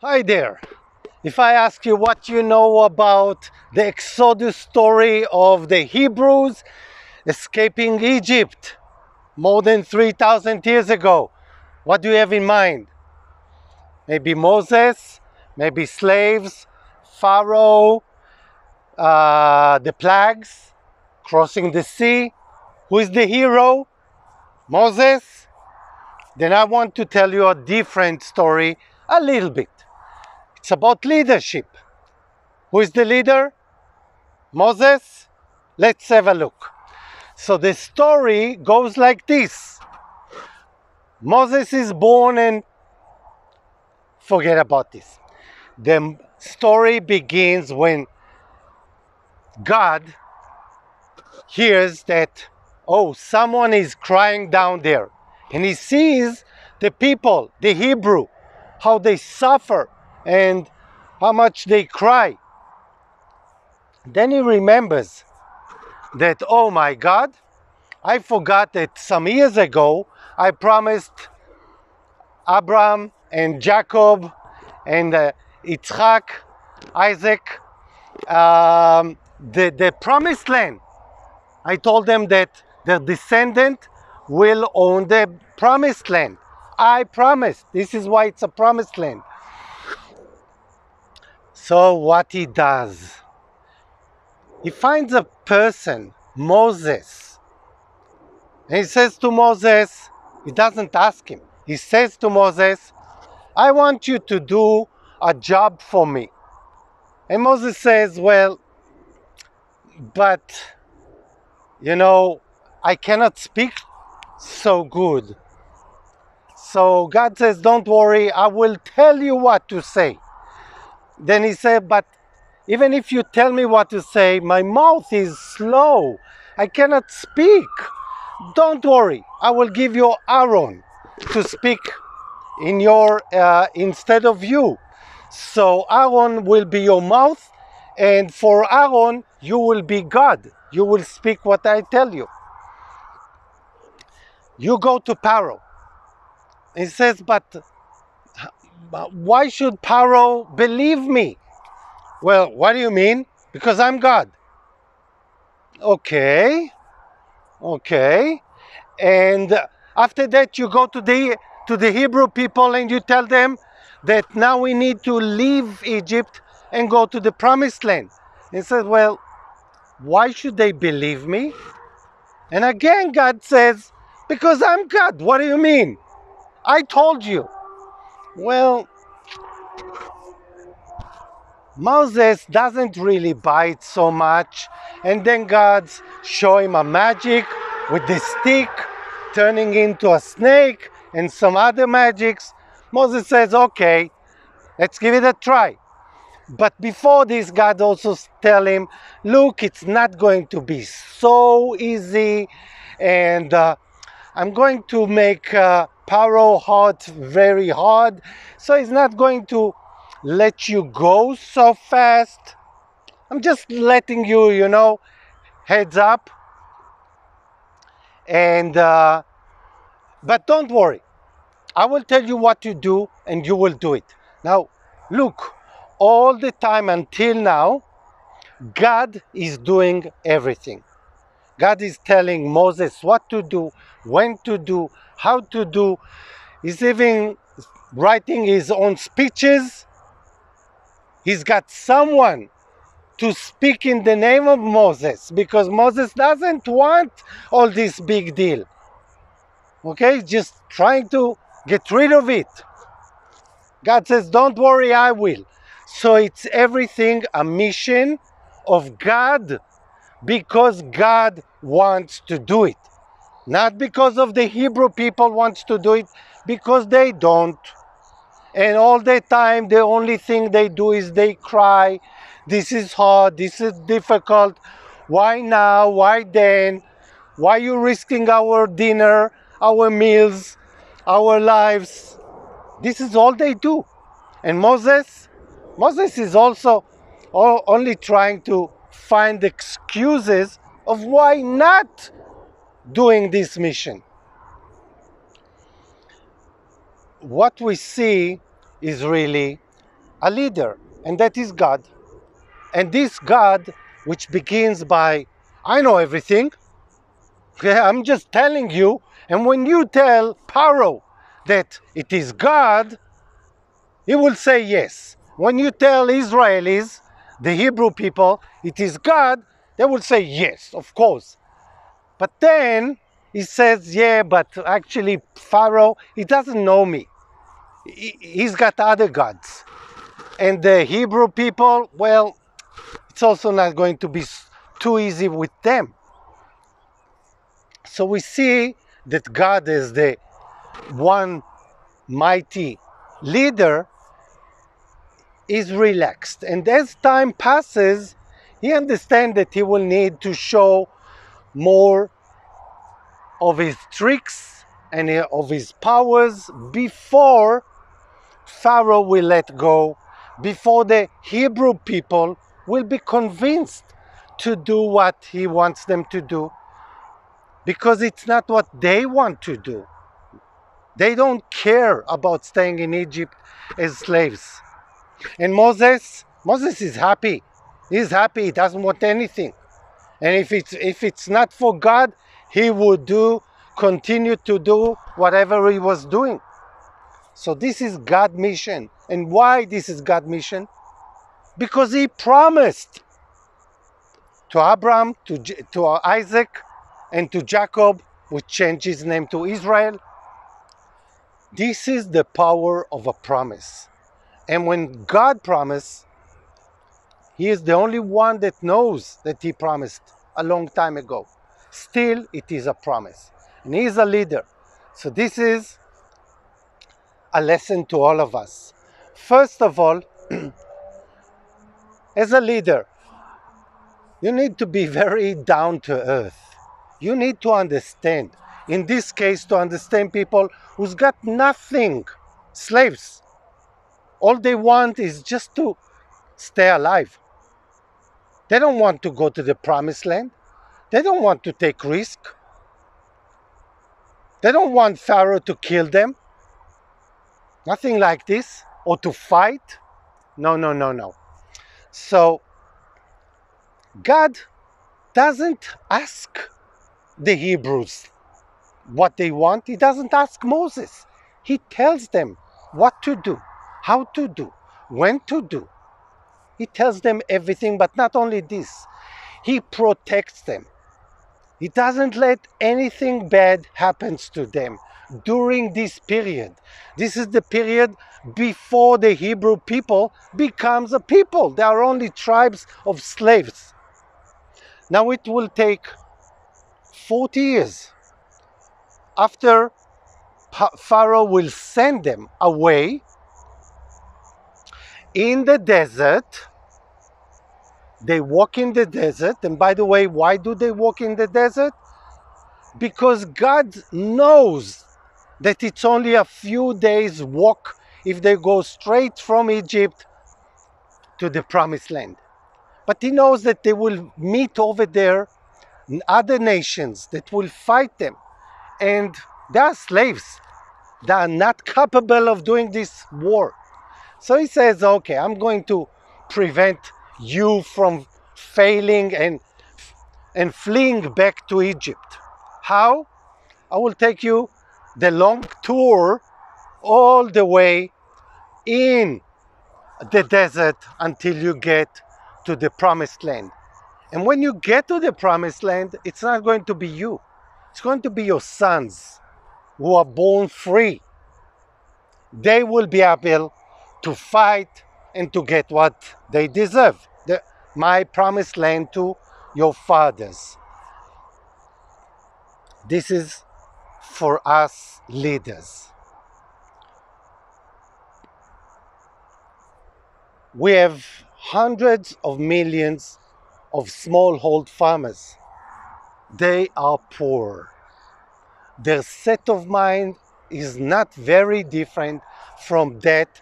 Hi there. If I ask you what you know about the Exodus story of the Hebrews escaping Egypt more than 3,000 years ago, what do you have in mind? Maybe Moses, maybe slaves, Pharaoh, the plagues, crossing the sea. Who is the hero? Moses? Then I want to tell you a different story a little bit. It's about leadership. Who is the leader? Moses? Let's have a look. So the story goes like this. Moses is born and forget about this. The story begins when God hears that, oh, someone is crying down there. And he sees the people, the Hebrew, how they suffer and how much they cry. Then he remembers that, oh my God, I forgot that some years ago I promised Abraham and Jacob and Yitzchak, Isaac, the promised land. I told them that their descendant will own the promised land. I promised. This is why it's a promised land. So what he does, he finds a person, Moses, and he says to Moses, he doesn't ask him, he says to Moses, I want you to do a job for me. And Moses says, well, but, I cannot speak so good. So God says, don't worry, I will tell you what to say. Then he said, but even if you tell me what to say, my mouth is slow. I cannot speak. Don't worry, I will give you Aaron to speak in your instead of you. So Aaron will be your mouth, and for Aaron you will be God. You will speak what I tell you. You go to Pharaoh. He says, but why should Pharaoh believe me? Well, what do you mean? Because I'm God. Okay, okay. And after that, you go to the Hebrew people and you tell them that now we need to leave Egypt and go to the promised land. He says, well, why should they believe me? And again, God says, because I'm God. What do you mean? I told you. Well, Moses doesn't really bite so much, and then God show him a magic with the stick turning into a snake and some other magics. Moses says, okay, let's give it a try. But before this, God also tell him, look, it's not going to be so easy, and I'm going to make Pharaoh heart very hard, so he's not going to let you go so fast. I'm just letting you, heads up. And but don't worry, I will tell you what to do, and you will do it. Now, look, all the time until now, God is doing everything. God is telling Moses what to do, when to do, how to do. He's even writing his own speeches. He's got someone to speak in the name of Moses because Moses doesn't want all this big deal. Okay, just trying to get rid of it. God says, don't worry, I will. So it's everything a mission of God because God wants to do it. Not because of the Hebrew people wants to do it, because they don't. And all the time, the only thing they do is they cry. This is hard. This is difficult. Why now? Why then? Why are you risking our dinner, our meals, our lives? This is all they do. And Moses is also only trying to find excuses of why not doing this mission. What we see is really a leader, and that is God. And this God, which begins by, I know everything, okay, I'm just telling you, and when you tell Pharaoh that it is God, he will say yes. When you tell Israelis, the Hebrew people, it is God, they will say yes, of course. But then he says, yeah, but actually Pharaoh, he doesn't know me. He's got other gods. And the Hebrew people, well, it's also not going to be too easy with them. So we see that God is the one mighty leader is relaxed. And as time passes, he understands that he will need to show more of his tricks and of his powers before Pharaoh will let go, before the Hebrew people will be convinced to do what he wants them to do, because it's not what they want to do. They don't care about staying in Egypt as slaves. And Moses is happy. He's happy. He doesn't want anything. And if it's not for God, he would continue to do whatever he was doing. So this is God's mission. And why this is God's mission? Because he promised to Abraham, to Isaac, and to Jacob, which changed his name to Israel. This is the power of a promise. And when God promised, he is the only one that knows that he promised a long time ago. Still, it is a promise. And he is a leader. So this is a lesson to all of us. First of all, as a leader, you need to be very down to earth. You need to understand. In this case, to understand people who's got nothing, slaves. All they want is just to stay alive. They don't want to go to the promised land. They don't want to take risk. They don't want Pharaoh to kill them. Nothing like this. Or to fight. No, no, no, no. So, God doesn't ask the Hebrews what they want. He doesn't ask Moses. He tells them what to do, how to do, when to do. He tells them everything, but not only this. He protects them. He doesn't let anything bad happen to them during this period. This is the period before the Hebrew people becomes a people. They are only tribes of slaves. Now it will take 40 years after Pharaoh will send them away in the desert. They walk in the desert. And by the way, why do they walk in the desert? Because God knows that it's only a few days walk if they go straight from Egypt to the promised land. But he knows that they will meet over there other nations that will fight them. And they are slaves. They are not capable of doing this war. So he says, okay, I'm going to prevent you from failing and fleeing back to Egypt. How? I will take you the long tour all the way in the desert until you get to the promised land. And when you get to the promised land, it's not going to be you. It's going to be your sons who are born free. They will be able to fight and to get what they deserve. My promised land to your fathers. This is for us leaders. We have hundreds of millions of smallhold farmers. They are poor. Their set of mind is not very different from that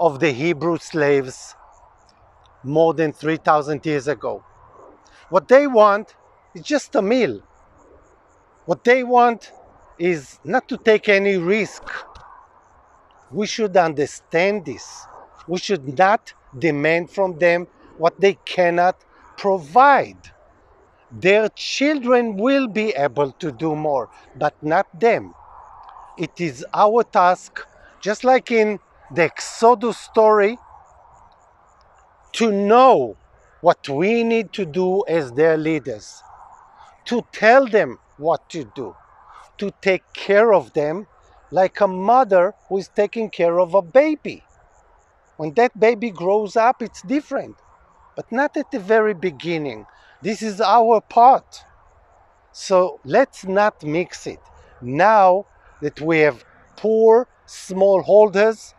of the Hebrew slaves more than 3,000 years ago. What they want is just a meal. What they want is not to take any risk. We should understand this. We should not demand from them what they cannot provide. Their children will be able to do more, but not them. It is our task, just like in the Exodus story, to know what we need to do as their leaders, to tell them what to do, to take care of them like a mother who is taking care of a baby. When that baby grows up, it's different, but not at the very beginning. This is our part. So let's not mix it. Now that we have poor smallholders,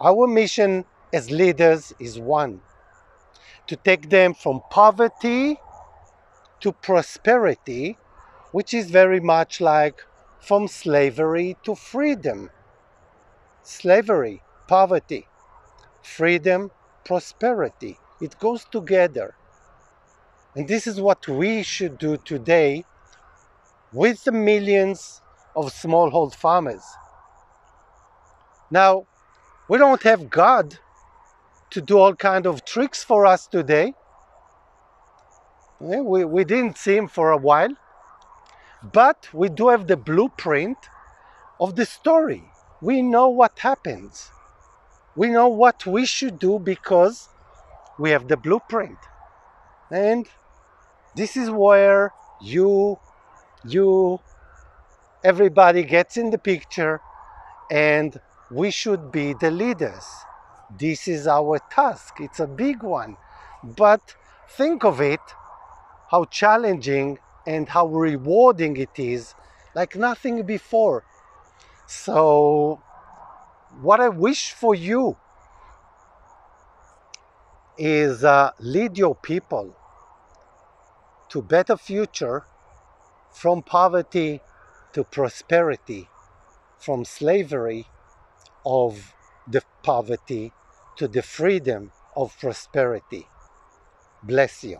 our mission as leaders is one: to take them from poverty to prosperity, which is very much like from slavery to freedom. Slavery, poverty, freedom, prosperity. It goes together. And this is what we should do today with the millions of smallhold farmers. Now, we don't have God to do all kind of tricks for us today. We didn't see him for a while, but we do have the blueprint of the story. We know what happens. We know what we should do because we have the blueprint. And this is where everybody gets in the picture, and we should be the leaders. This is our task. It's a big one. But think of it, how challenging and how rewarding it is, like nothing before. So, what I wish for you is lead your people to better future, from poverty to prosperity, from slavery of the poverty to the freedom of prosperity. Bless you.